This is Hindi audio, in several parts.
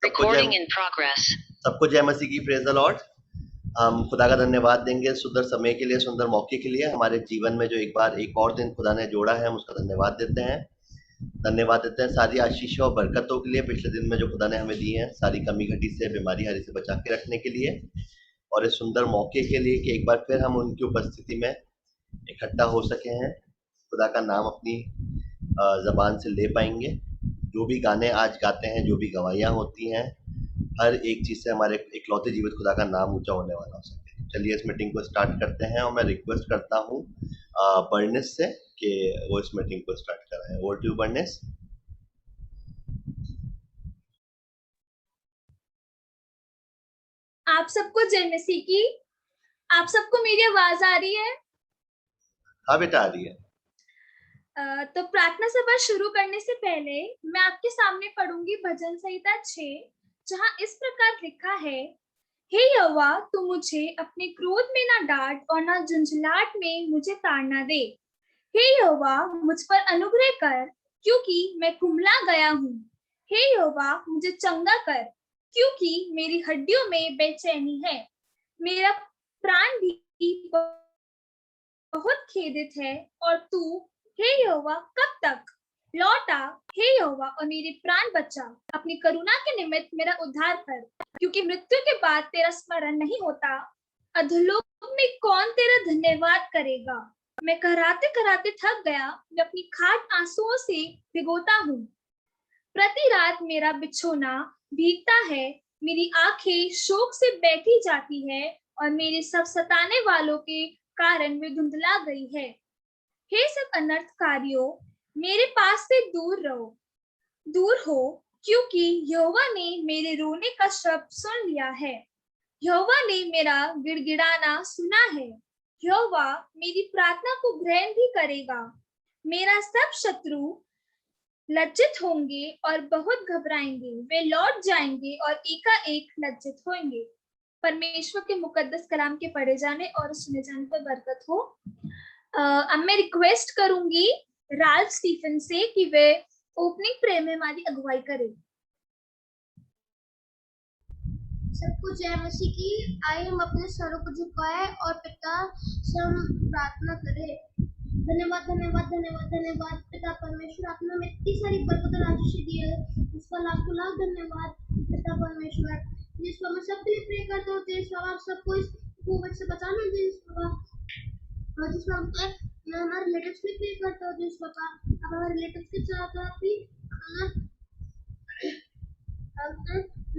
Recording in progress. सबको जय मसीह की, प्रेज द लॉर्ड। हम खुदा का धन्यवाद देंगे सुंदर समय के लिए, सुंदर मौके के लिए। हमारे जीवन में जो एक बार एक और दिन खुदा ने जोड़ा है, हम उसका धन्यवाद देते हैं। धन्यवाद देते हैं सारी आशीषों और बरकतों के लिए, पिछले दिन में जो खुदा ने हमें दी है, सारी कमी घटी से, बीमारी हरी से बचा के रखने के लिए, और इस सुंदर मौके के लिए कि एक बार फिर हम उनकी उपस्थिति में इकट्ठा हो सके हैं, खुदा का नाम अपनी ज़बान से ले पाएंगे। जो भी गाने आज गाते हैं, जो भी गवाहियाँ होती हैं, हर एक चीज़ से हमारे इकलौते जीवित खुदा का नाम ऊंचा होने वाला हो सके। चलिए इस मीटिंग को स्टार्ट करते हैं, और मैं रिक्वेस्ट करता हूँ बर्निस से कि वो इस मीटिंग को स्टार्ट कराएं। Over to you Bernice. आप सबको जय मसीह की। आप सबको मेरी आवाज आ रही है? हाँ बेटा, आ रही है। तो प्रार्थना सभा शुरू करने से पहले मैं आपके सामने पढ़ूंगी भजन संहिता 6, जहां इस प्रकार लिखा है, हे यहोवा, तू मुझे अपने क्रोध में ना डांट और ना झुंझलाहट में मुझे ताड़ना दे। हे यहोवा, मुझ पर अनुग्रह कर, क्योंकि मैं कुम्हला गया हूँ। हे यहोवा, मुझे चंगा कर, क्योंकि मेरी हड्डियों में बेचैनी है। मेरा प्राण भी बहुत खेदित है, और तू हे यहोवा कब तक? लौटा हे यहोवा और मेरे प्राण बचा। अपनी करुणा के निमित्त मेरा उद्धार कर, क्योंकि मृत्यु के बाद तेरा स्मरण नहीं होता। अधोलोक में कौन तेरा धन्यवाद करेगा? मैं कराते कराते थक गया, मैं अपनी खाट आंसुओं से भिगोता हूँ। प्रति रात मेरा बिछोना भीगता है, मेरी आंखें शोक से बैठी जाती है, और मेरे सब सताने वालों के कारण वे धुंधला गई है। हे सब अनर्थकारियों, मेरे पास से दूर हो, क्योंकि यहोवा ने मेरे रोने का शब्द सुन लिया है। यहोवा ने मेरा गिड़गिड़ाना सुना है। यहोवा मेरी प्रार्थना को ग्रहण भी करेगा। मेरा सब शत्रु लज्जित होंगे और बहुत घबराएंगे, वे लौट जाएंगे और एकाएक लज्जित होंगे। परमेश्वर के मुकद्दस कलाम के पढ़े जाने और सुने जाने पर बरकत हो। अब मैं रिक्वेस्ट करूंगी राज स्टीफन से कि वे ओपनिंग प्रेयर में हमारी अगुवाई करें। सबको जय मसीह की। आइए हम अपने सरों को झुकाएं और पिता से हम प्रार्थना करें। धन्यवाद धन्यवाद धन्यवाद धन्यवाद पिता परमेश्वर, आपने हमें इतनी सारी बरकत और आशीष दी है, उसका लाखों लाख धन्यवाद पिता परमेश्वर। जिस पर मैं सबके लिए प्रे करता हूँ, जिस पर आप सबको इस कोविड से बचाना दे, और जिस पर मैं हमारे रिलेटिव्स में प्रे करता हूँ, जिस पर आप हमारे रिलेटिव्स के साथ भी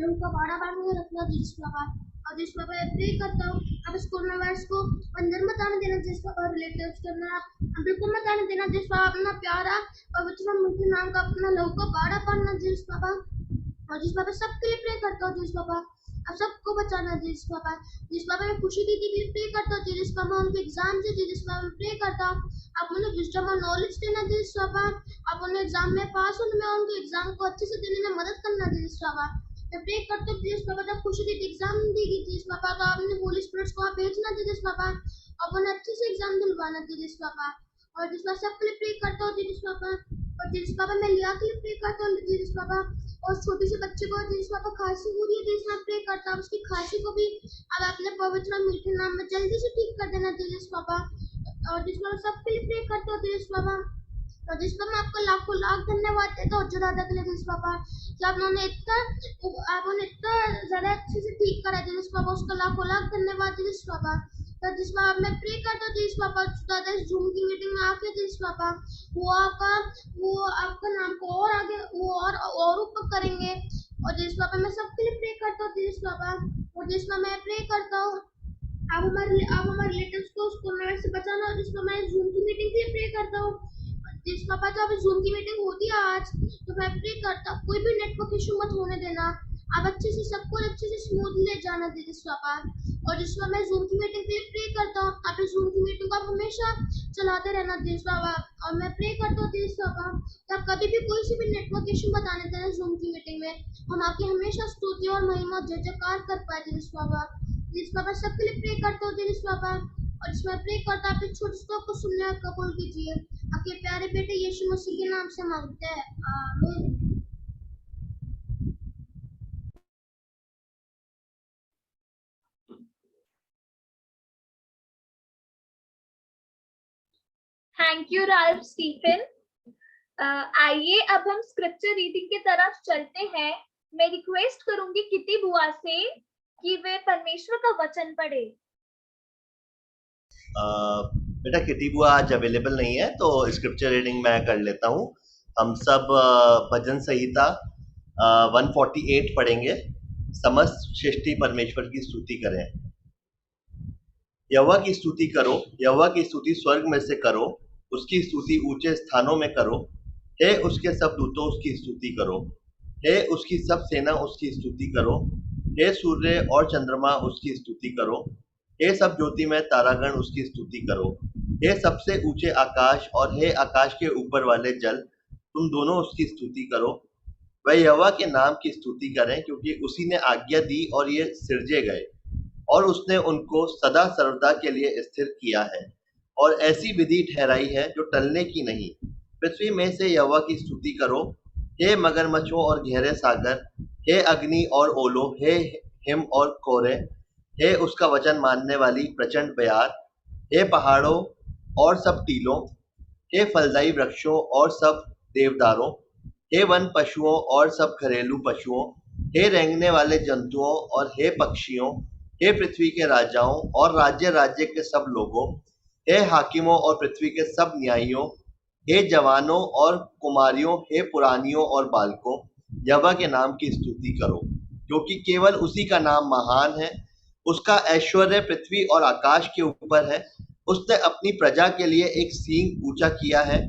उनका बाड़ा बाड़ में रखना, जिस प्रकार और जिस प्रकार मैं प्रे करता हूँ, अब इस कोरोना वायरस को अंदर मत आने देना, जिस प्रकार रिलेटिव्स के अंदर आप बिल्कुल मत आने देना, जिस प्रकार अपना प्यारा पवित्र मुझे नाम का अपना लहू का बाड़ा पाना, जिस प्रकार और जिस प्रकार सबके लिए प्रे करता हूँ, जिस प्रकार आप सबको बचाना, जिस प्रकार मैं खुशी दीदी के लिए प्रे करता हूँ, जिस प्रकार उनके एग्जाम से जिस प्रकार मैं प्रे करता हूँ, आप उन्हें विजडम और नॉलेज देना, जिस प्रकार आप उन्हें एग्जाम में पास होने में, उनके एग्जाम को अच्छे से देने में मदद करना, जिस प्रकार मैं प्रे करते हैं, जिस प्रकार जब खुशी दीदी एग्जाम देगी, जिस प्रकार तो आपने होली स्पिरिट्स को आप भेजना थे, जिस प्रकार अब उन्हें अच्छे से एग्जाम दिलवाना थे, जिस प्रकार और जिस प्रकार सबके लिए प्रे करता हूँ, जिस प्रकार और जिस प्रकार मैं लिया के लिए प्रे करता हूँ, जिस प्रकार और छोटे से बच्चे को जिस प्रकार खांसी हो रही है, जिस प्रकार प्रे करता हूँ, उसकी खांसी को भी अब अपने पवित्र और मीठे नाम में जल्दी से ठीक कर देना, जिस प्रकार और जिस प्रकार सबके लिए प्रे करता हूँ, जिस प्रकार और जिस पर मैं आपको लाखों लाख धन्यवाद देता हूँ ज्यादा के लिए, जिस पापा कि आप उन्होंने इतना ज्यादा अच्छे से ठीक करा, जिस पापा उसका लाखों लाख धन्यवाद, जिस पापा तो जिस पापा मैं प्रे करता हूँ, जिस पापा दादा इस जूम की मीटिंग में आके, जिस पापा वो आपका नाम को और आगे वो और ऊपर करेंगे, और जिस पापा मैं सबके लिए प्रे करता हूँ, जिस पापा और जिस पर मैं प्रे करता हूँ आप हमारे रिलेटिव्स को उस कोरोना से बचाना, और जिस पर मैं जूम की मीटिंग के लिए प्रे करता हूँ, जिस पापा तो अभी जूम की मीटिंग होती है आज, तो मैं प्रे करता कोई भी नेटवर्क इशू मत होने देना, आप अच्छे से सबको अच्छे से स्मूथ ले जाना दे, जिस पापा और जिसमें मैं जूम की मीटिंग पे प्रे करता हूँ, आप इस जूम की मीटिंग को आप हमेशा चलाते रहना, जिस पापा और मैं प्रे करता हूँ, जिस पापा आप कभी भी कोई सी भी नेटवर्क इशू बताने देना जूम की मीटिंग में, हम आपकी हमेशा स्तुति और महिमा जय जयकार कर पाए, जिस पापा सबके लिए प्रे करता हूँ, जिस पापा और जिसमें प्रे करता आप इस छोटे से को सुनने और कबूल कीजिए, आपके प्यारे बेटे यीशु मसीह के नाम से मांगते हैं, आमीन। Thank you Ralph Stephen. आइए अब हम स्क्रिप्चर रीडिंग की तरफ चलते हैं। मैं रिक्वेस्ट करूंगी किटी बुआ से कि वे परमेश्वर का वचन पढ़े। बेटा किटी बुआ आज अवेलेबल नहीं है, तो स्क्रिप्चर रीडिंग मैं कर लेता हूँ। हम सब भजन संहिता 148 पढ़ेंगे। समस्त सृष्टि परमेश्वर की स्तुति करें। यहोवा की स्तुति करो, यहोवा की स्तुति स्वर्ग में से करो, उसकी स्तुति ऊंचे स्थानों में करो। हे उसके सब दूतों उसकी स्तुति करो, हे उसकी सब सेना उसकी स्तुति करो। हे सूर्य और चंद्रमा उसकी स्तुति करो, हे सब ज्योति में तारागण उसकी स्तुति करो। हे सबसे ऊंचे आकाश और हे आकाश के ऊपर वाले जल, तुम दोनों उसकी स्तुति करो। वह यहोवा के नाम की स्तुति करें, क्योंकि उसी ने आज्ञा दी और ये सिरजे गए, और उसने उनको सदा सर्वदा के लिए स्थिर किया है, और ऐसी विधि ठहराई है जो टलने की नहीं। पृथ्वी में से यहोवा की स्तुति करो, हे मगरमच्छों और गहरे सागर, हे अग्नि और ओलो, हे हिम और कोहरे, हे उसका वचन मानने वाली प्रचंड बयार, हे पहाड़ों और सब टीलों, हे फलदायी वृक्षों और सब देवदारों, हे वन पशुओं और सब घरेलू पशुओं, हे रेंगने वाले जंतुओं और हे पक्षियों, हे पृथ्वी के राजाओं और राज्य राज्य के सब लोगों, हे हाकिमों और पृथ्वी के सब न्यायियों, हे जवानों और कुमारियों, हे पुरानियों और बालकों, यहोवा के नाम की स्तुति करो, क्योंकि केवल उसी का नाम महान है। उसका ऐश्वर्य पृथ्वी और आकाश के ऊपर है। उसने अपनी प्रजा के लिए एक सींग ऊंचा किया है।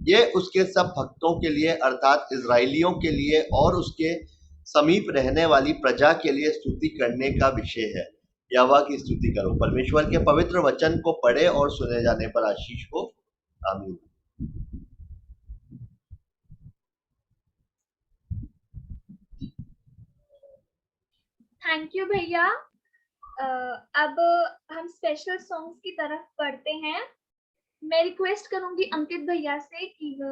ये उसके सब भक्तों के लिए अर्थात इजराइलियों के लिए और उसके समीप रहने वाली प्रजा के लिए स्तुति करने का विषय है। यहोवा की स्तुति करो। परमेश्वर के पवित्र वचन को पढ़े और सुने जाने पर आशीष हो। आमीन। थैंक यू भैया। अब हम स्पेशल सॉन्ग्स की तरफ बढ़ते हैं। मैं रिक्वेस्ट करूंगी अंकित भैया से कि वो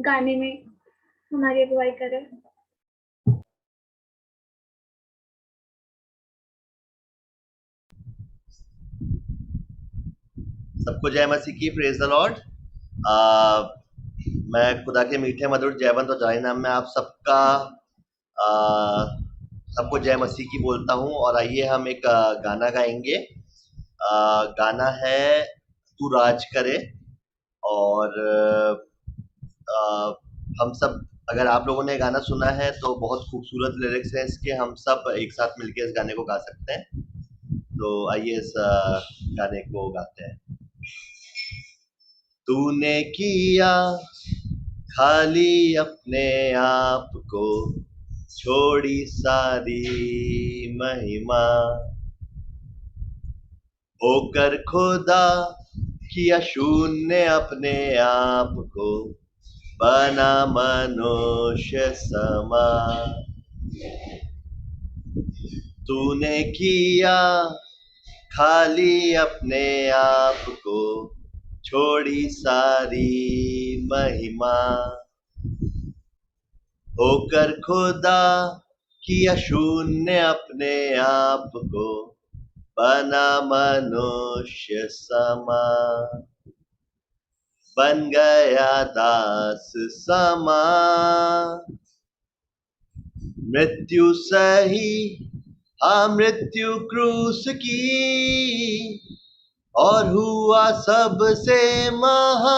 गाने में हमारी अगुवाई करें। सबको जय मसीह की, प्रेज द लॉर्ड। मैं खुदा के मीठे मधुर जयवंत और जारी नाम में आप सबका सबको जय मसीह की बोलता हूँ। और आइए हम एक गाना गाएंगे। गाना है तू राज करे। और हम सब, अगर आप लोगों ने गाना सुना है तो बहुत खूबसूरत लिरिक्स हैं इसके, हम सब एक साथ मिलकर इस गाने को गा सकते हैं। तो आइए इस गाने को गाते हैं। तूने किया खाली अपने आप को, छोड़ी सारी महिमा, होकर खुदा किया शून्य अपने आप को, बना मनुष्य समा। तूने किया खाली अपने आप को, छोड़ी सारी महिमा, होकर खुदा किया शून्य अपने आप को, बना मनुष्य समा, बन गया दास समा। मृत्यु सही, हाँ मृत्यु क्रूस की, और हुआ सबसे महान।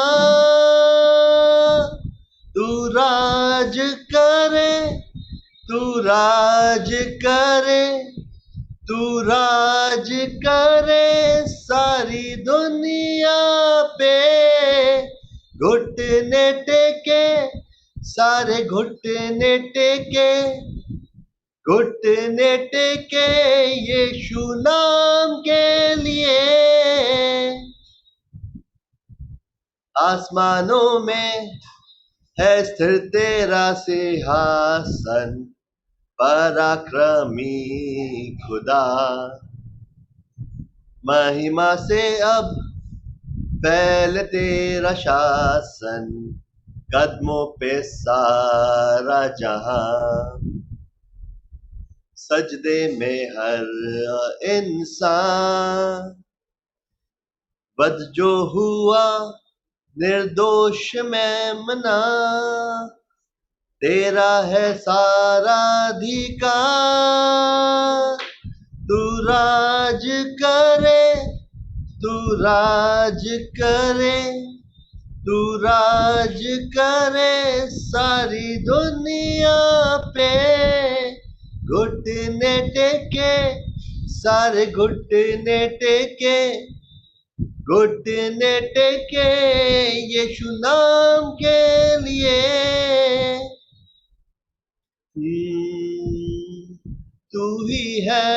तू राज करे, तू राज करे, तू राज करे सारी दुनिया पे। घुटने टेके, सारे घुटने टेके, घुटने टेके यीशु नाम के लिए। आसमानों में है स्थिर तेरा सिंहासन, पराक्रमी खुदा। महिमा से अब फैल तेरा शासन, कदमों पे सारा जहां। सजदे में हर इंसान, वध जो हुआ निर्दोष मैं मना, तेरा है सारा अधिकार। तू राज करे, तू राज करे, तू राज करे सारी दुनिया पे। घुटने टेके, सारे घुटने टेके, घुटने टेके यीशु नाम के लिए। तू ही है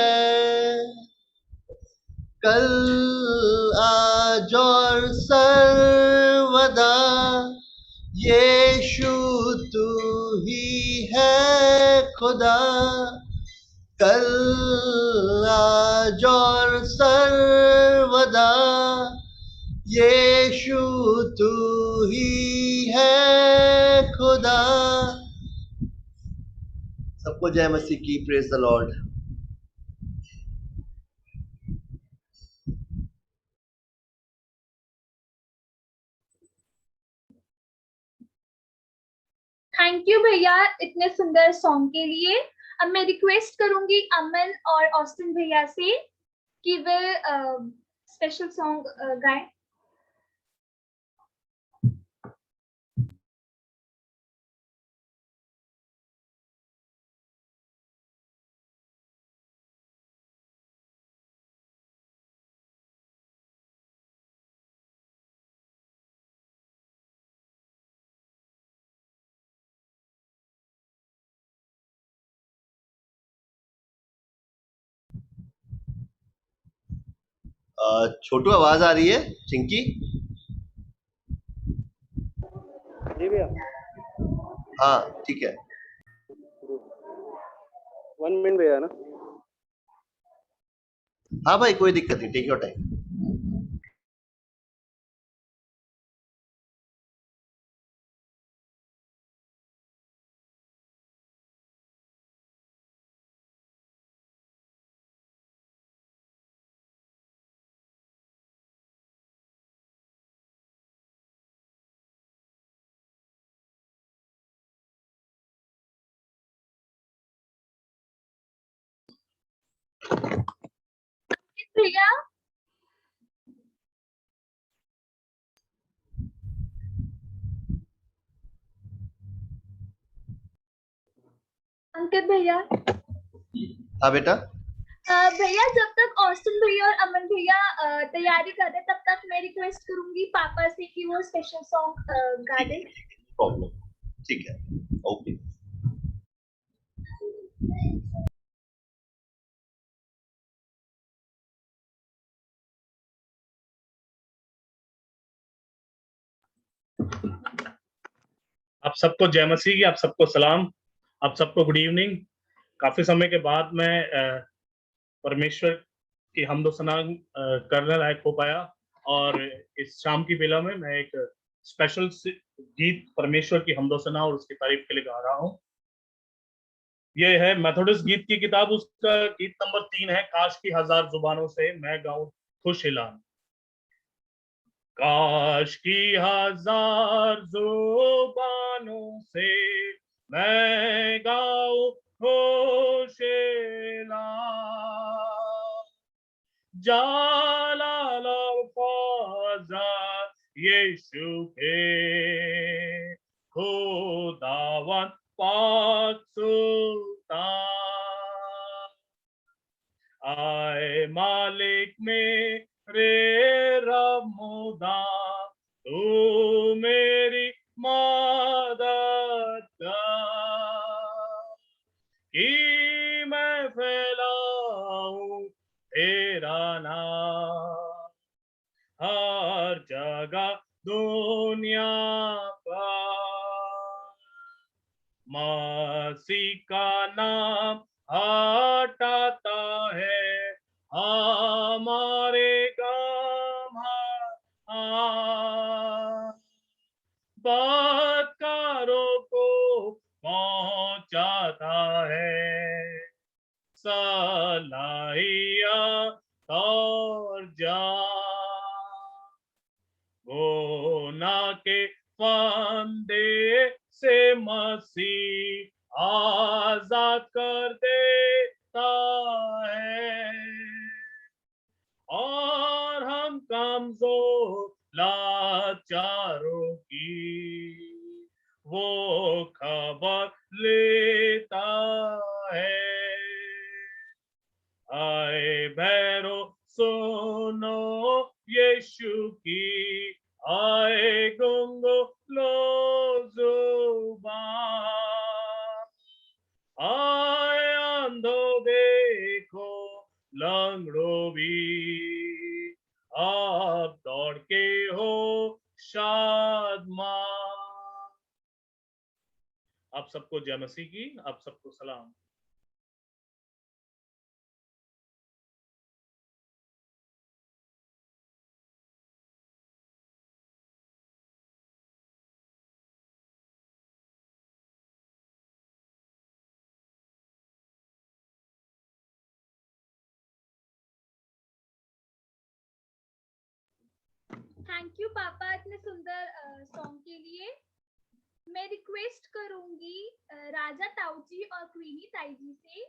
कल आज और सर्वदा, यीशु तू ही है खुदा। कल आज और सर्वदा, यीशु तू ही है खुदा। सबको जय मसीह की। Praise the lord. Thank you भैया इतने सुंदर सॉन्ग के लिए। अब मैं रिक्वेस्ट करूंगी अमन और ऑस्टिन भैया से कि वे स्पेशल सॉन्ग गाएं। छोटू आवाज आ रही है? चिंकी जी भैया। हाँ ठीक है। 1 मिनट भैया ना। हाँ भाई कोई दिक्कत नहीं, टेक योर टाइम। भैया अंकित भैया। हाँ बेटा। भैया जब तक ऑस्टिन भैया और अमन भैया तैयारी कर रहे तब तक मैं रिक्वेस्ट करूंगी पापा से कि वो स्पेशल सॉन्ग गा दें। प्रॉब्लम, ठीक है, ओके। आप सबको जय मसीह की, आप सबको सलाम, आप सबको गुड इवनिंग। काफी समय के बाद मैं परमेश्वर की हम्दो सना करने लायक हो पाया और इस शाम की बेला में मैं एक स्पेशल गीत परमेश्वर की हम्दो सना और उसकी तारीफ के लिए गा रहा हूँ। ये है मेथोडिस्ट गीत की किताब, उसका गीत नंबर 3 है, काश की 1000 जुबानों से मैं गाऊं खुश ऐलान। काश की 1000 जुबानों से मैं गाऊं खुश ऐलान, जलाल और फज़ल यीशु के खुदावन पाक सुल्तान। आए मालिक मेरे रमोदा, तू मेरी मदद कर, कि मैं फैलाऊं तेरा नाम हर जगह दुनिया पर। मसीह का नाम हटाता है हमारे गम, बदकारों को पहुंचाता है सलाहियत और जान। गुनाह से मसीह आजाद कर देता है, और हम कमजोर लाचारों की वो खबर लेता है। आए भैरो सुनो यीशु की, आए गुंगो लो जुबान, आए अंधो देखो लंगड़ो भी, आप दौड़ के हो शादमान। आप सबको जय मसीह की, आप सबको सलाम। थैंक यू पापा इतने सुंदर सॉन्ग के लिए। मैं रिक्वेस्ट करूंगी राजा ताऊ जी और क्वीनी ताई जी से।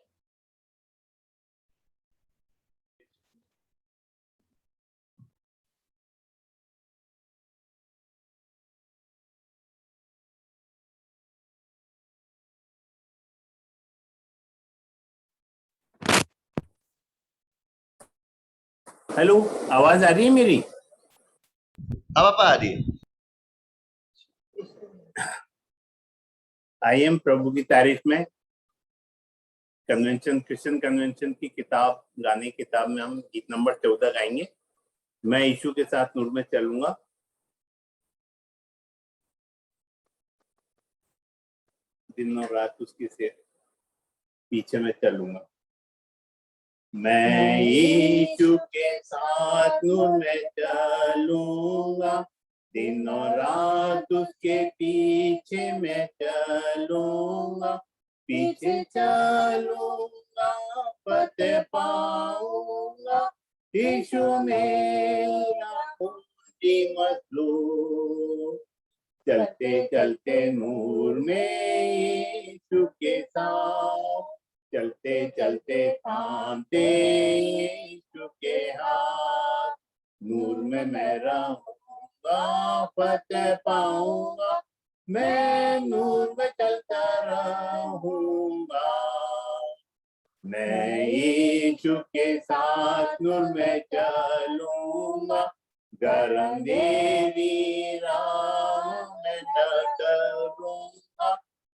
हेलो, आवाज आ रही है मेरी? हाँ पापा आ रही है। आई एम प्रभु की तारीफ में कन्वेंशन, क्रिश्चियन कन्वेंशन की किताब, गाने की किताब में हम गीत नंबर 14 गाएंगे। मैं यीशु के साथ नूर में चलूंगा। दिन और रात उसकी से पीछे में चलूंगा। मैं यीशु के साथ नूर में चलूंगा, दिन और रात उसके पीछे में चलूंगा। पीछे चलूंगा फतेह पाऊंगा, यीशु मेरा पूंजी मसलूब। चलते चलते नूर में यीशु के साथ, चलते चलते थामते यीशु के हाथ। नूर में मैं रहूंगा, फतेह पाऊंगा, मैं नूर में चलता रहूंगा। मैं यीशु के साथ नूर में चलूंगा, गरम देवी राह में न करूंगा।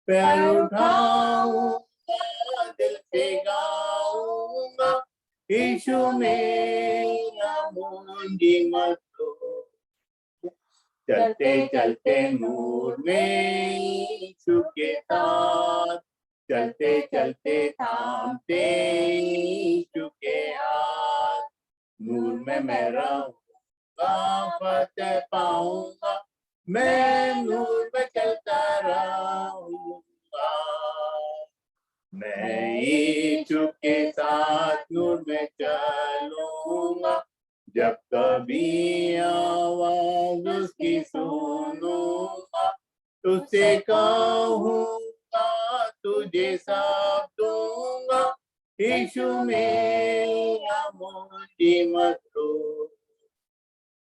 पैर उठाऊंगा, दिल से गाऊंगा, यीशु मेरा मुंजी मसलूब। चलते चलते नूर में यीशु के साथ, चलते चलते थामते यीशु के हाथ। नूर में मैं रहूंगा, फतेह पाऊंगा, मैं नूर में चलता रहूंगा। मैं यीशु के साथ नूर में चलूंगा, जब कभी आवाज उसकी सुनूंगा, तुझसे कहूंगा तुझे सब दूंगा, यीशु मेरा मुंजी मसलूब।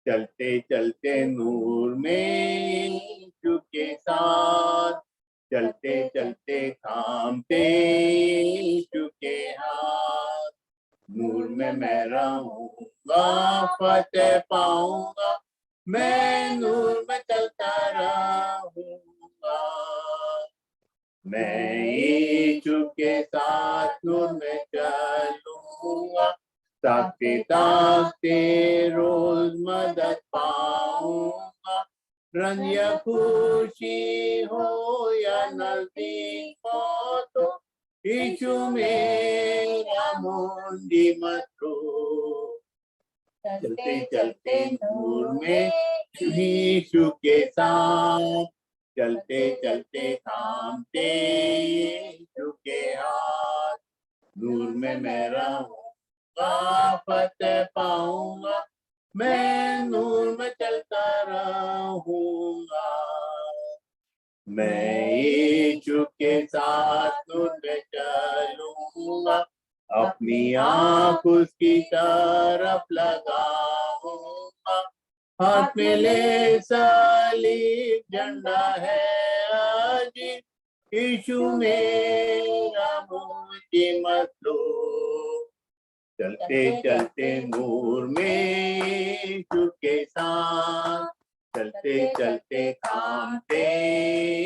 चलते चलते नूर में यीशु के साथ, चलते चलते थामते यीशु के हाथ। नूर में मैं रहूंगा, फतेह पाऊंगा, मैं नूर में चलता रहूंगा। मैं यीशु के साथ नूर में चलूंगा, ताकते ताकते रोज मदद पाऊंगा। रंज या खुशी हो या नजदीक हो, तो यीशु मेरा मुंजी मसलूब। चलते चलते नूर में यीशु के साथ, चलते चलते थामते यीशु के हाथ। नूर में मैं रहूंगा, फतेह पाऊंगा, मैं नूर में चलता रहूंगा। मैं यीशु के साथ नूर में चलूंगा, अपनी आँख उसकी तरफ लगाऊंगा, हाथ में ले सलीब झंडा है आज, यीशु मेरा मुझे मसलूब। चलते चलते नूर में यीशु के साथ, चलते चलते थामते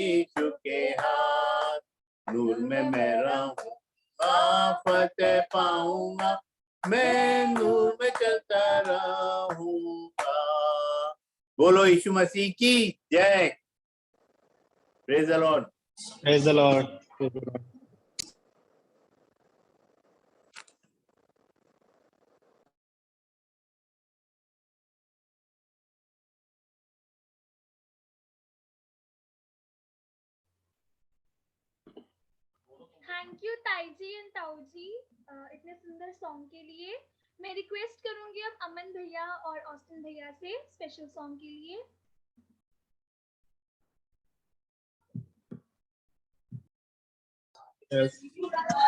यीशु के हाथ, नूर में मैं रहूंगा, फतेह पाऊंगा, मैं नूर में चलता रहूंगा। बोलो यीशु मसीह की जय। Praise the lord. Praise the lord. Thank you ताईजी एंड ताऊजी इतने सुंदर सॉन्ग के लिए। मैं रिक्वेस्ट करूंगी अब अमन भैया और ऑस्टिन भैया से स्पेशल सॉन्ग के लिए।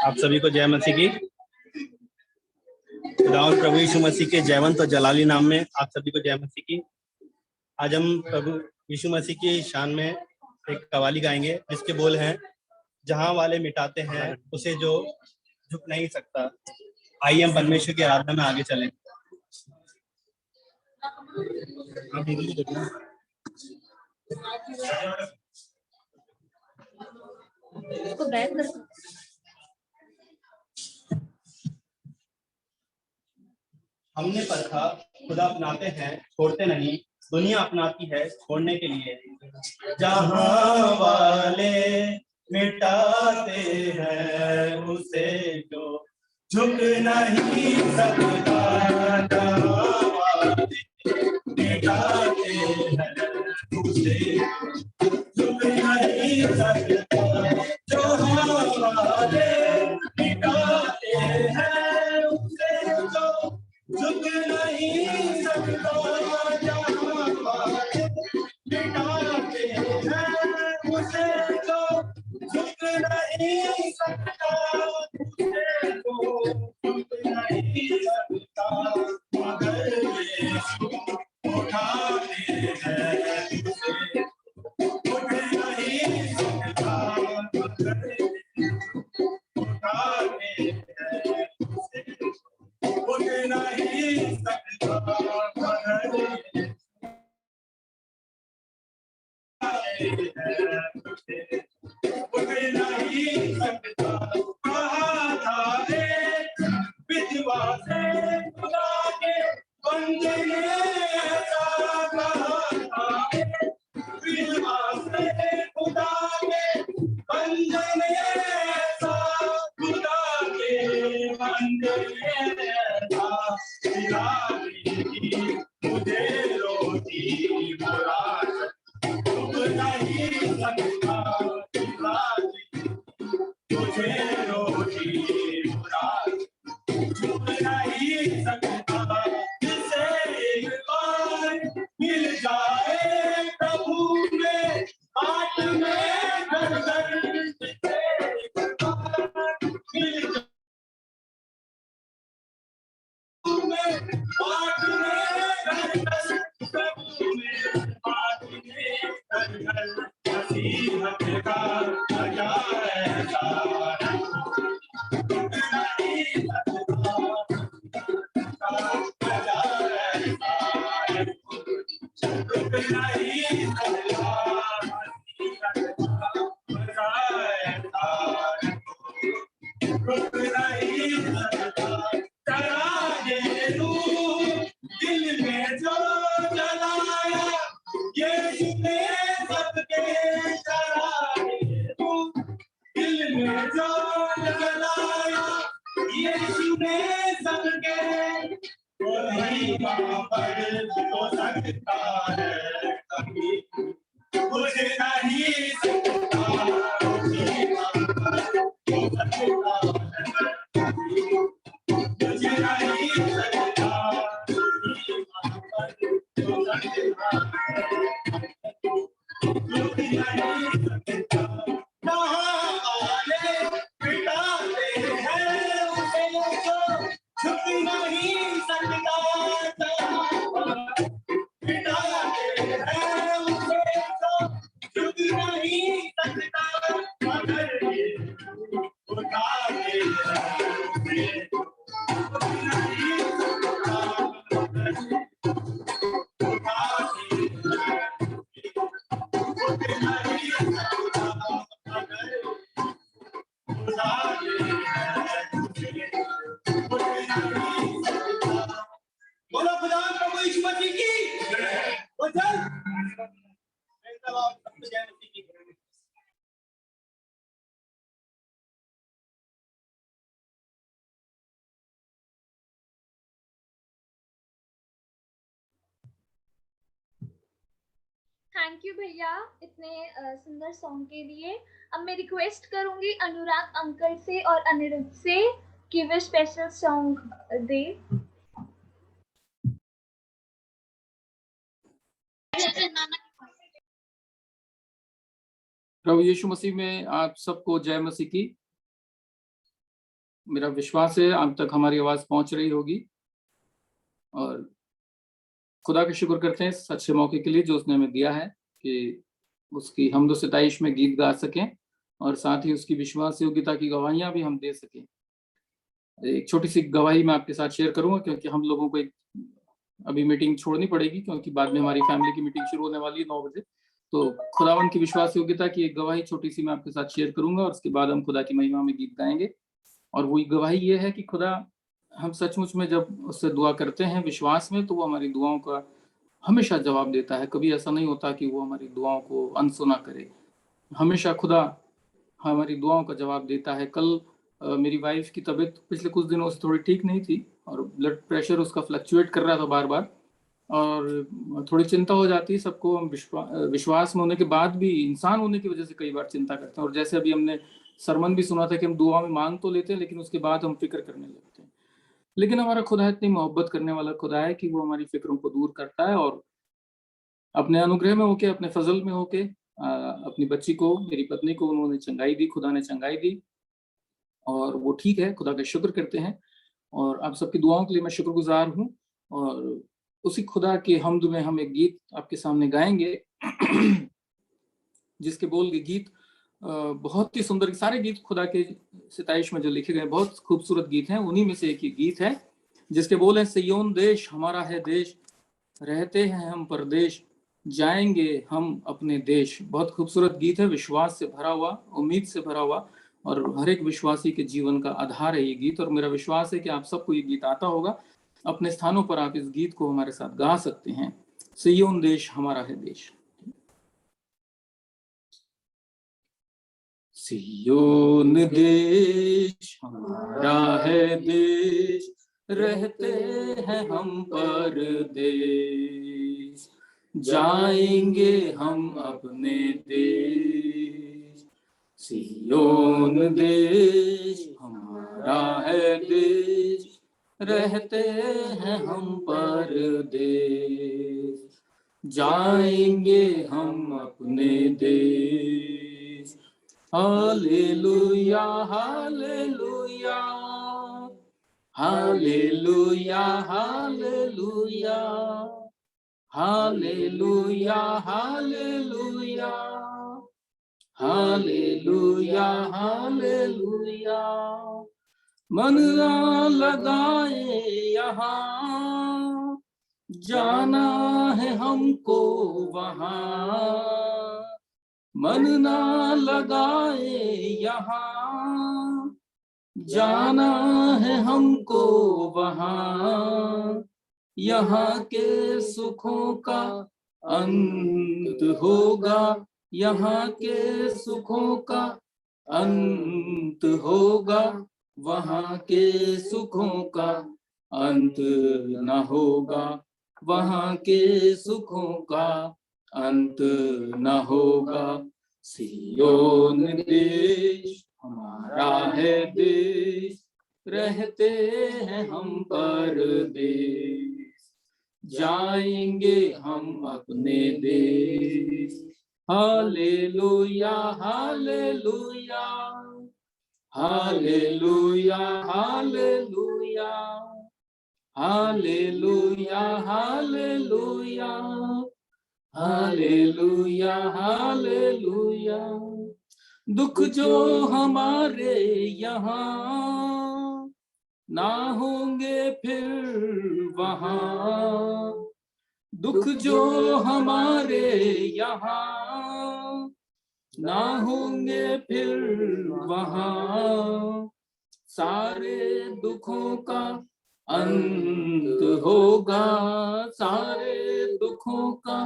आप सभी को जय मसीह की। खुदावंद प्रभु यीशु मसीह के जयवंत और जलाली नाम में आप सभी को जय मसीह की। आज हम प्रभु यीशु मसीह की शान में एक कवाली गाएंगे जिसके बोल हैं, जहां वाले मिटाते हैं उसे जो झुक नहीं सकता। आइए हम परमेश्वर की आराधना में आगे चलें। हमने परखा, खुदा अपनाते हैं छोड़ते नहीं, दुनिया अपनाती है छोड़ने के लिए। जहां वाले मिटाते हैं उसे जो झुक नहीं सकता, जहां वाले मिटाते हैं उसे झुक नहीं सकता, जहां वाले मिटाते हैं उसे जो झुक नहीं सकता, जहां वाले मिटाते हैं उसे जो झुक नहीं सकता, उसे जो झुक नहीं सकता। मगर यीशु उठाते हैं उसे उठ नहीं सकता, मगर उठाते हैं उसे उठ नहीं सकता, मगर उठ नहीं सकता। कहा था एक विधवा से खुदा के बंदे ने, ऐसा कहा था एक विधवा से खुदा के बंदे ने, ऐसा खुदा के बंदे ने ऐसा खिलाड़ी मुझे रोटी बुरा झुक नहीं सकता, तुझे रोटी बुरा झुक नहीं सकता। जिसे एक बार मिल जाए प्रभु में बाट में घर घर, जिसे एक बार मिल जाए में बाट में घर घर, प्रभु में बाट में घर घर, नसीहत का मजा ऐसा झुक नहीं सकता, मजा ऐसा झुक नहीं सकता, मजा ऐसा झुक नहीं सकता। चला दिल में जो जलाया यीशु ने सबके, चराए दिल में जो जलाया यीशु ने सबके, वो नहीं वहाँ पर हो सकता है कभी, मुझे नहीं सकता, मुझे नहीं सकता है कभी, मुझे नहीं सकता, झुक नहीं सकता, बोलो खुदा प्रभु यीशु मसीह की वचन। जय मसीह की। थैंक यू भैया इतने सुंदर सॉन्ग के लिए। अब मैं रिक्वेस्ट करूंगी अनुराग अंकल से और अनिरुद्ध से कि वे स्पेशल सॉन्ग दे। प्रभु यीशु मसीह में आप सबको जय मसीह की। मेरा विश्वास है आप तक हमारी आवाज पहुंच रही होगी और खुदा का शुक्र करते हैं इस अच्छे मौके के लिए जो उसने हमें दिया है कि उसकी हमदो सताइश में गीत गा सकें और साथ ही उसकी विश्वास योग्यता की गवाहियां भी हम दे सकें। एक छोटी सी गवाही मैं आपके साथ शेयर करूंगा क्योंकि हम लोगों को एक अभी मीटिंग छोड़नी पड़ेगी क्योंकि बाद में हमारी फैमिली की मीटिंग शुरू होने वाली है 9 बजे। तो खुदावन की विश्वास योग्यता की एक गवाही छोटी सी मैं आपके साथ शेयर करूंगा और उसके बाद हम खुदा की महिमा में गीत गाएंगे। और वही गवाही ये है कि खुदा हम सचमुच में जब उससे दुआ करते हैं विश्वास में तो वो हमारी दुआओं का हमेशा जवाब देता है। कभी ऐसा नहीं होता कि वो हमारी दुआओं को अनसुना करे। हमेशा खुदा हमारी दुआओं का जवाब देता है। कल मेरी वाइफ की तबीयत पिछले कुछ दिनों से थोड़ी ठीक नहीं थी और ब्लड प्रेशर उसका फ्लक्चुएट कर रहा था बार बार और थोड़ी चिंता हो जाती है सबको। हम विश्वास में होने के बाद भी इंसान होने की वजह से कई बार चिंता करते हैं और जैसे अभी हमने सरमन भी सुना था कि हम दुआ में मांग तो लेते हैं लेकिन उसके बाद हम फिक्र करने लगते हैं। लेकिन हमारा खुदा इतनी मोहब्बत करने वाला खुदा है कि वो हमारी फिक्रों को दूर करता है और अपने अनुग्रह में होके अपने फजल में होके अपनी बच्ची को मेरी पत्नी को उन्होंने चंगाई दी। खुदा ने चंगाई दी और वो ठीक है। खुदा का शुक्र करते हैं और आप सबकी दुआओं के लिए मैं शुक्रगुजार हूँ। और उसी खुदा के हमद में हम एक गीत आपके सामने गाएंगे जिसके बोल के गीत बहुत ही सुंदर। सारे गीत खुदा के सिताइश में जो लिखे गए बहुत खूबसूरत गीत हैं। उन्हीं में से एक ही गीत है जिसके बोल हैं सिय्योन देश हमारा है देश, रहते हैं हम परदेश, जाएंगे हम अपने देश। बहुत खूबसूरत गीत है, विश्वास से भरा हुआ, उम्मीद से भरा हुआ और हर एक विश्वासी के जीवन का आधार है ये गीत। और मेरा विश्वास है कि आप सबको ये गीत आता होगा। अपने स्थानों पर आप इस गीत को हमारे साथ गा सकते हैं। सिय्योन देश हमारा है देश। सिय्योन देश हमारा है देश, रहते हैं हम परदेश, जाएंगे हम अपने देश। सिय्योन देश हमारा है देश, रहते हैं हम परदेश, जाएंगे हम अपने देश। Hallelujah hallelujah hallelujah hallelujah hallelujah hallelujah hallelujah hallelujah. मन ना लगाए यहाँ, जाना है हमको वहाँ। मन ना लगाए यहाँ, जाना है हमको वहाँ। यहाँ के सुखों का अंत होगा, यहाँ के सुखों का अंत होगा, वहाँ के सुखों का अंत न होगा, वहाँ के सुखों का अंत न होगा। सिय्योन देश हमारा है देश, रहते हैं हम परदेश, जाएंगे हम अपने देश। Hallelujah hallelujah hallelujah hallelujah hallelujah hallelujah hallelujah hallelujah दुख जो हमारे यहाँ ना होंगे फिर वहाँ, दुख जो हमारे यहाँ ना होंगे फिर वहाँ, सारे दुखों का अंत होगा, सारे दुखों का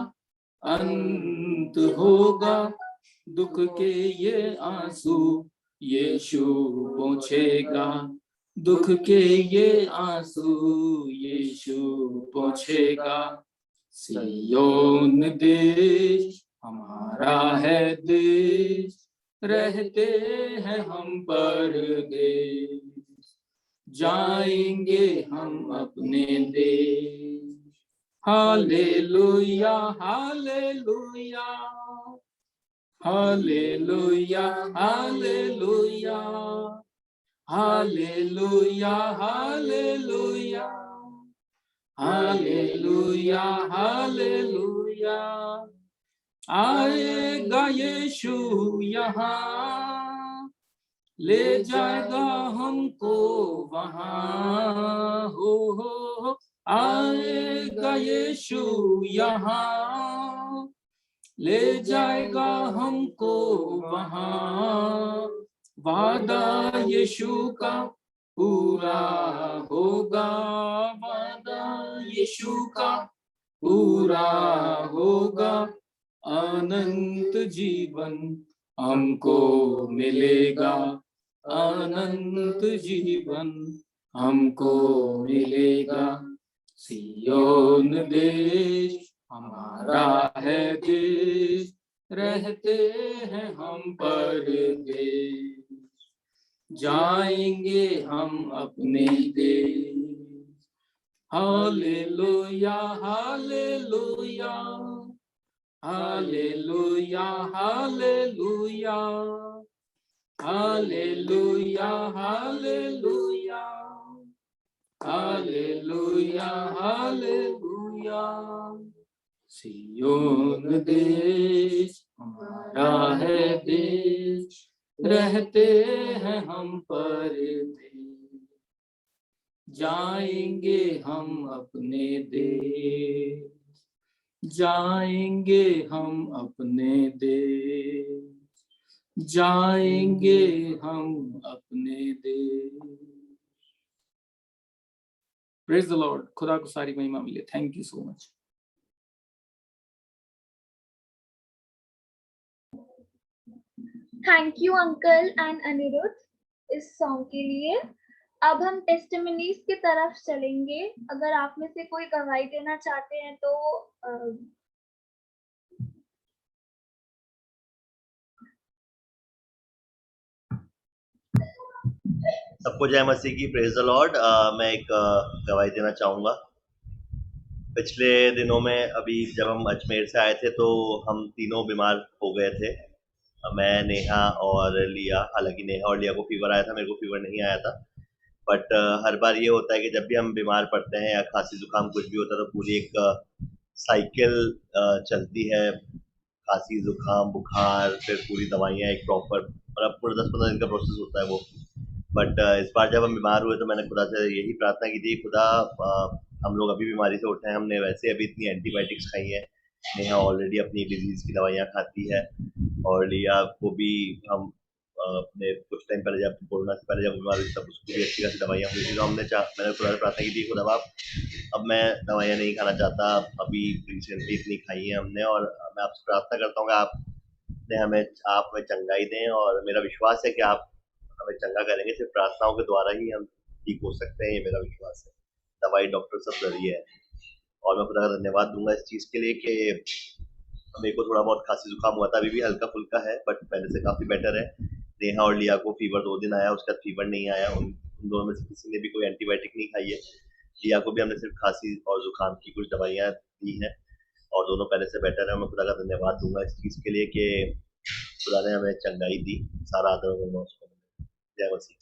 अंत होगा, दुख के ये आंसू यीशु पोंछेगा, दुख के ये आंसू यीशु पोंछेगा। सिय्योन देश हमारा है देश, रहते हैं हम परदेश, जाएंगे हम अपने देश। Hallelujah hallelujah hallelujah hallelujah hallelujah hallelujah hallelujah hallelujah. आएगा यीशु यहाँ, ले जाएगा हमको वहाँ, हो आएगा यीशु यहाँ, ले जाएगा हमको वहाँ, वादा यीशु का पूरा होगा, वादा यीशु का पूरा होगा, अनंत जीवन हमको मिलेगा, अनंत जीवन हमको मिलेगा। सिय्योन देश हमारा है देश, रहते हैं हम परदेश, जाएंगे हम अपने देश। Hallelujah hallelujah hallelujah hallelujah hallelujah hallelujah hallelujah hallelujah. सिय्योन देश हमारा है देश, रहते हैं हम परदेश, जाएंगे हम अपने देश, जाएंगे हम अपने देश, जाएंगे हम अपने देश। Praise the lord. खुदा को सारी महिमा मिले। Thank you so much. Thank you uncle and Aniruddh इस सॉन्ग के लिए। अब हम टेस्टिमनीज की तरफ चलेंगे। अगर आप में से कोई गवाही देना चाहते हैं तो सबको जय मसीह की, प्रेज द लॉर्ड। मैं एक गवाही देना चाहूँगा। पिछले दिनों में अभी जब हम अजमेर से आए थे तो हम तीनों बीमार हो गए थे, मैं, नेहा और लिया। हालांकि नेहा और लिया को फीवर आया था, मेरे को फीवर नहीं आया था। बट हर बार ये होता है कि जब भी हम बीमार पड़ते हैं या खांसी जुकाम कुछ भी होता है तो पूरी एक साइकिल चलती है, खांसी जुकाम बुखार, फिर पूरी दवाइयाँ, एक प्रॉपर मतलब पूरा 10-15 दिन का प्रोसेस होता है वो। बट इस बार जब हम बीमार हुए तो मैंने खुदा से यही प्रार्थना की थी, खुदा हम लोग अभी बीमारी से उठे हैं, हमने वैसे अभी इतनी एंटीबायोटिक्स खाई है, नेहा ऑलरेडी अपनी डिजीज की दवाइयाँ खाती है, और लिया को भी हम अपने कुछ टाइम पहले जब कोरोना से पहले जब बीमार हुई तब उसको भी अच्छी खासी दवाइयाँ हुई थी, तो मैंने खुदा से प्रार्थना की थी, खुदा बाप अब मैं दवाइयाँ नहीं खाना चाहता, अभी रिसेंटली इतनी खाई है हमने, और मैं आपसे प्रार्थना करता हूँ कि आप हमें चंगाई दें, और मेरा विश्वास है कि आप हमें चंगा करेंगे। सिर्फ प्रार्थनाओं के द्वारा ही हम ठीक हो सकते हैं, ये मेरा विश्वास है। दवाई डॉक्टर सब जरिए है, और मैं खुदा का धन्यवाद दूंगा इस चीज़ के लिए कि मेरे को थोड़ा बहुत खांसी जुकाम हुआ था, अभी भी हल्का फुल्का है, बट पहले से काफ़ी बेटर है। नेहा और लिया को फीवर 2 दिन आया, उसका फीवर नहीं आया, उन दोनों में से किसी ने भी कोई एंटीबायोटिक नहीं खाई है। लिया को भी हमने सिर्फ खांसी और जुकाम की कुछ दवाइयाँ दी हैं, और दोनों पहले से बेटर है। मैं खुदा का धन्यवाद दूंगा इस चीज़ के लिए कि खुदा ने हमें चंगाई दी। सारा आदर और महिमा उसको। जय मसीह।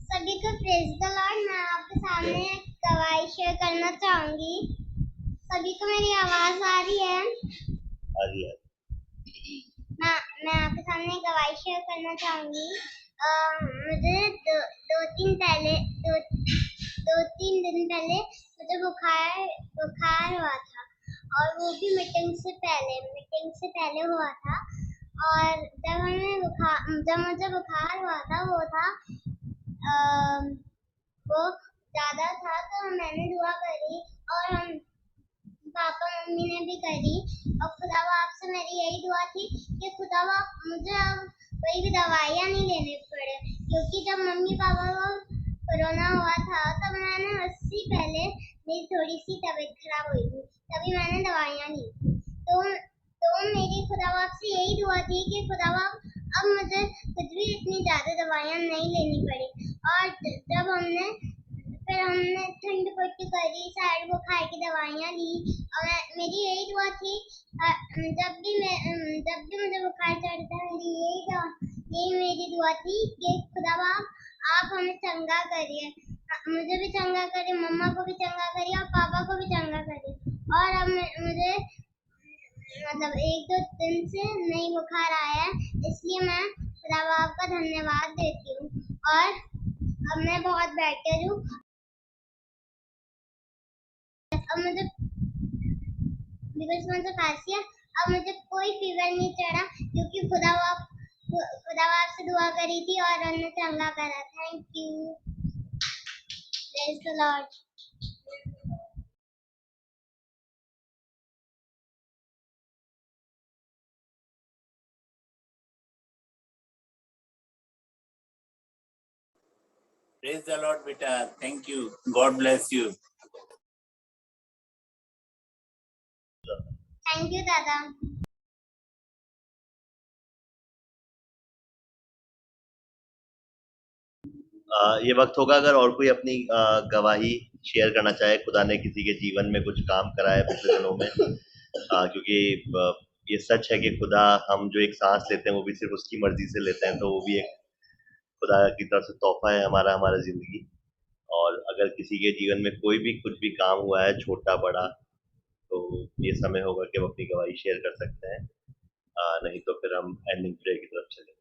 सभी को प्रेज द लॉर्ड। मैं आपके सामने गवाही शेयर करना चाहूंगी। सभी को मेरी आवाज आ रही है? मैं आपके सामने गवाही शेयर करना चाहूंगी। मुझे दो तीन दिन पहले मुझे बुखार हुआ था, और वो भी मीटिंग से पहले हुआ था। और जब मुझे बुखार हुआ था, वो ज्यादा था, तो मैंने दुआ करी और हम पापा मम्मी ने भी करी। और खुदा आपसे मेरी यही दुआ थी कि खुदा मुझे अब कोई भी दवाइयाँ नहीं लेनी पड़े, क्योंकि जब मम्मी पापा को कोरोना हुआ था तब मैंने उससे पहले मेरी थोड़ी सी तबीयत खराब हुई थी, तभी मैंने दवाइयाँ ली थी। तो मेरी खुदा से यही दुआ थी कि खुदा अब मुझे कुछ भी इतनी ज्यादा दवाइयाँ नहीं लेनी पड़ी। और जब हमने ठंड पट्टी करी, साइड बुखार की दवाइयाँ ली, और मेरी यही दुआ थी जब भी मुझे बुखार चढ़ता है, यही मेरी दुआ थी कि खुदा आप हमें चंगा करिए, मुझे भी चंगा करिए, मम्मा को भी चंगा करिए और पापा को भी चंगा करिए। और अब मुझे मतलब 1-2 दिन से नहीं बुखार आया है, इसलिए मैं खुदा आपका धन्यवाद देती हूँ। और अब मैं बहुत बेटर हूँ। अब मुझे खांसी है, अब मुझे कोई फीवर नहीं चढ़ा, क्योंकि खुदा आपसे दुआ करी थी और उन्होंने चंगा करा। Thank you, praise the Lord. Praise the Lord, beta. Thank you. God bless you. Thank you, दादा। ये वक्त होगा अगर और कोई अपनी गवाही शेयर करना चाहे, खुदा ने किसी के जीवन में कुछ काम करा है पिछले दिनों में, क्योंकि ये सच है कि खुदा, हम जो एक सांस लेते हैं वो भी सिर्फ उसकी मर्जी से लेते हैं, तो वो भी एक खुदा की तरफ से तोहफा है हमारा जिंदगी। और अगर किसी के जीवन में कोई भी कुछ भी काम हुआ है, छोटा बड़ा, तो ये समय होगा कि वो अपनी गवाही शेयर कर सकते हैं, नहीं तो फिर हम एंडिंग प्रेयर की तरफ चलेंगे।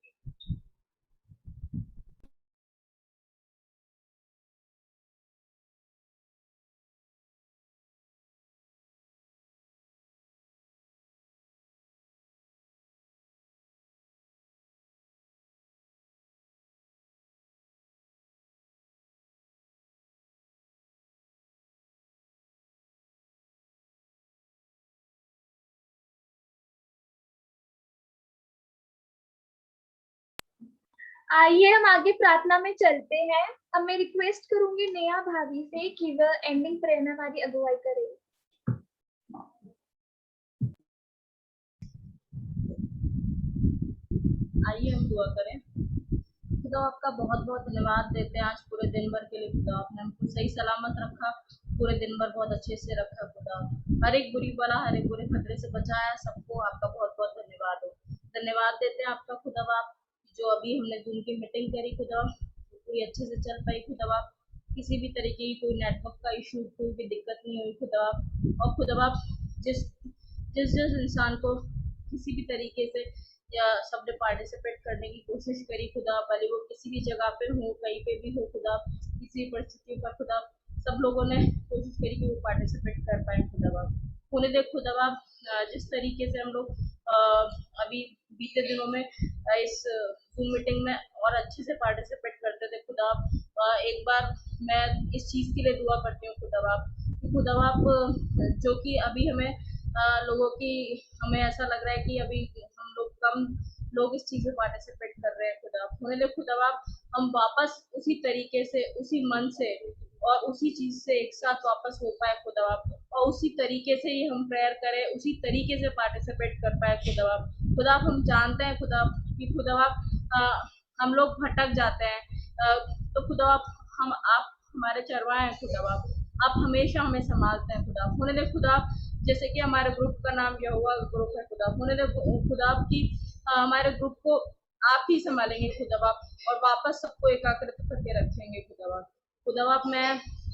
आइए हम आगे प्रार्थना में चलते हैं। अब मैं रिक्वेस्ट करूंगी नेहा भाभी से कि वह एंडिंग प्रेयर में हमारी अगुवाई करें। आइए हम दुआ करें। खुदा आपका बहुत बहुत धन्यवाद देते हैं आज पूरे दिन भर के लिए। खुदा आपने हमको सही सलामत रखा, पूरे दिन भर बहुत अच्छे से रखा। खुदा हर एक बुरी बला, हर एक बुरे खतरे से बचाया। सबको आपका बहुत बहुत धन्यवाद हो। धन्यवाद देते हैं आपका खुदा बाप, जो अभी हमने जूम की मीटिंग करी खुदा, पूरी अच्छे से चल पाई खुदा बाप। किसी भी तरीके की कोई नेटवर्क का इशू, कोई भी दिक्कत नहीं हुई खुदा बाप। और खुदा बाप जिस इंसान को किसी भी तरीके से या सब ने पार्टिसिपेट करने की कोशिश करी खुदा, भले वो किसी भी जगह पे हो, कहीं पे भी हो खुदा, किसी परिस्थितियों पर खुदा, सब लोगों ने कोशिश करी कि वो पार्टिसिपेट कर पाए खुदा बाप। होने दे खुदा बाप, जिस तरीके से हम लोग अभी बीते दिनों में इस जूम मीटिंग में और अच्छे से पार्टिसिपेट करते थे खुदा, एक बार मैं इस चीज़ के लिए दुआ करती हूँ खुदा बाप, जो कि अभी हमें लोगों की, हमें ऐसा लग रहा है कि अभी हम लोग कम लोग इस चीज़ में पार्टिसिपेट कर रहे हैं खुदा। होने दे खुदा बाप, हम वापस उसी तरीके से, उसी मन से और उसी चीज़ से एक साथ वापस हो पाए खुदा बाप, और उसी तरीके से ही हम प्रेयर करें, उसी तरीके से पार्टिसिपेट कर पाए खुदा बाप। खुदा आप, हम जानते हैं खुदा कि खुदा बाप हम लोग भटक जाते हैं, तो खुदा बाप आप हमारे चरवाहे हैं खुदा बाप, आप हमेशा हमें संभालते हैं खुदा। होने दे खुदा, जैसे कि हमारे ग्रुप का नाम यहोवा ग्रुप है खुदा, होने दे खुदा की हमारे ग्रुप को आप ही संभालेंगे खुदा बाप, और वापस सबको एकाग्रत करके रखेंगे खुदा बाप। खुदा बाप मैं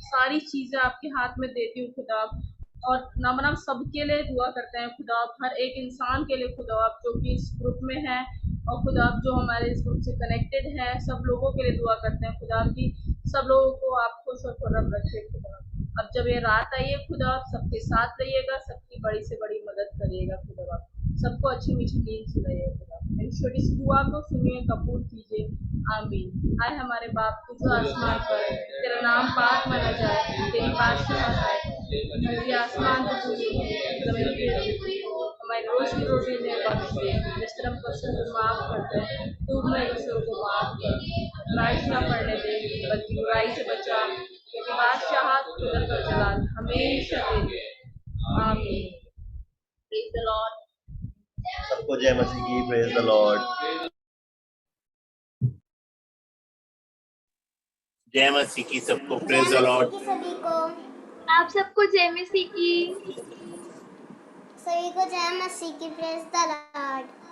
सारी चीजें आपके हाथ में देती हूँ खुदा बाप, और नाम सबके लिए दुआ करते हैं खुदा बाप, हर एक इंसान के लिए खुदा बाप जो कि इस ग्रुप में है, और खुदा बाप जो हमारे इस ग्रुप से कनेक्टेड है, सब लोगों के लिए दुआ करते हैं खुदा बाप की सब लोगों को आप खुश और खुर्रम रखिए खुदा बाप। अब जब ये रात आई है खुदा बाप, सबके साथ रहिएगा, सबकी बड़ी से बड़ी मदद करिएगा खुदा बाप, सबको अच्छी मीठी नींद सुनाइए खुदा बाप। मेरी छोटी सी दुआ को सुनिए, कबूल कीजिए, आमीन। आए हमारे बाप तू जो आसमान पर है, तेरा नाम पाक माना जाए, तेरी बादशाह आए, तेरी आसमान पर पूरी जमीन पे हमारी रोज की रोटी दे बख्श दे, जिस तरह हम कसम को माफ करते हैं, तू हमारे कसम को माफ कर, बुराई ना पड़ने दे, बल्कि बुराई से बचा, क्योंकि बादशाह कुदरत और जलाल हमेशा तेरे। आमीन। Praise the Lord. सबको जय मसीह की, प्रेज द लॉर्ड। जय मसीह की सबको, प्रेज द लॉर्ड। सभी को आप सबको जय मसीह की। जय मसीह की, प्रेज द लॉर्ड।